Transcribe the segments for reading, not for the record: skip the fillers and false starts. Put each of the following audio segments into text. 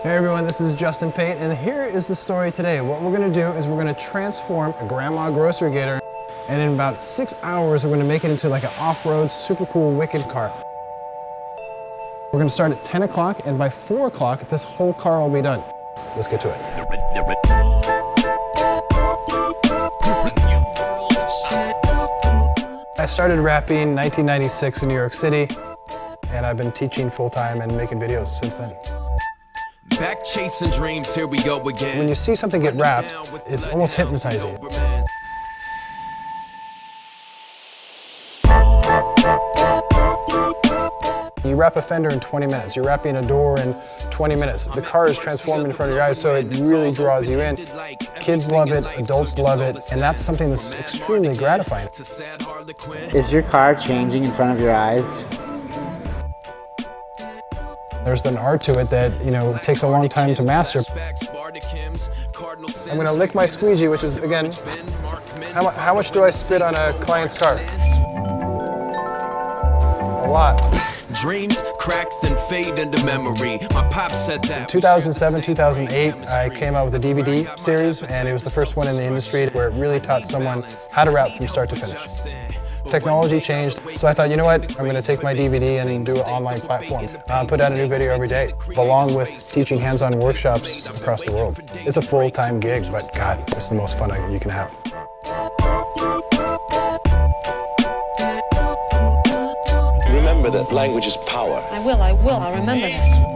Hey everyone, this is Justin Pate, and here is the story today. What we're gonna do is we're gonna transform a grandma grocery getter, and in about 6 hours, we're gonna make it into like an off-road, super cool, wicked car. We're gonna start at 10 o'clock, and by 4 o'clock, this whole car will be done. Let's get to it. I started rapping in 1996 in New York City, and I've been teaching full-time and making videos since then. Back chasing dreams, here we go again. When you see something get wrapped, it's almost hypnotizing. You wrap a fender in 20 minutes, you're wrapping a door in 20 minutes. The car is transforming in front of your eyes, so it really draws you in. Kids love it, adults love it, and that's something that's extremely gratifying. Is your car changing in front of your eyes? There's an art to it that, it takes a long time to master. I'm gonna lick my squeegee, which is, again, how much do I spit on a client's car? A lot. Dreams crack then fade into memory. My pop said that. In 2007, 2008, I came out with a DVD series, and it was the first one in the industry where it really taught someone how to rap from start to finish. Technology changed, so I thought, you know what, I'm going to take my DVD and do an online platform. Put out a new video every day, along with teaching hands-on workshops across the world. It's a full-time gig, but God, it's the most fun you can have. Remember that language is power. I will, I'll remember that.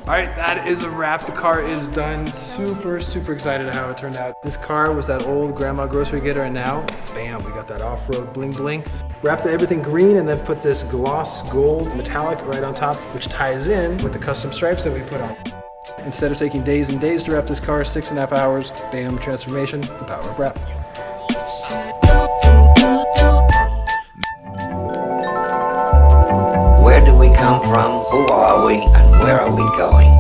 All right, that is a wrap. The car is done. Super, super excited at how it turned out. This car was that old grandma grocery getter, and now, bam, we got that off-road bling bling. Wrapped everything green and then put this gloss gold metallic right on top, which ties in with the custom stripes that we put on. Instead of taking days and days to wrap this car, 6.5 hours, bam, transformation, the power of wrap. Where do we come from? Who are we? And where are we going?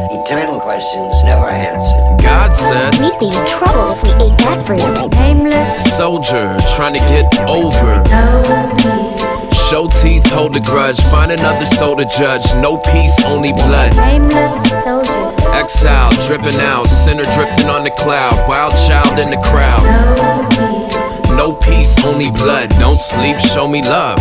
Eternal questions never answered. God said, we'd be in trouble if we ate that fruit. Nameless soldier trying to get over. No peace. Show teeth, hold a grudge. Find another soul to judge. No peace, only blood. Nameless soldier. Exile, driven out. Sinner drifting on the cloud. Wild child in the crowd. No peace. No peace, only blood. Don't sleep, show me love.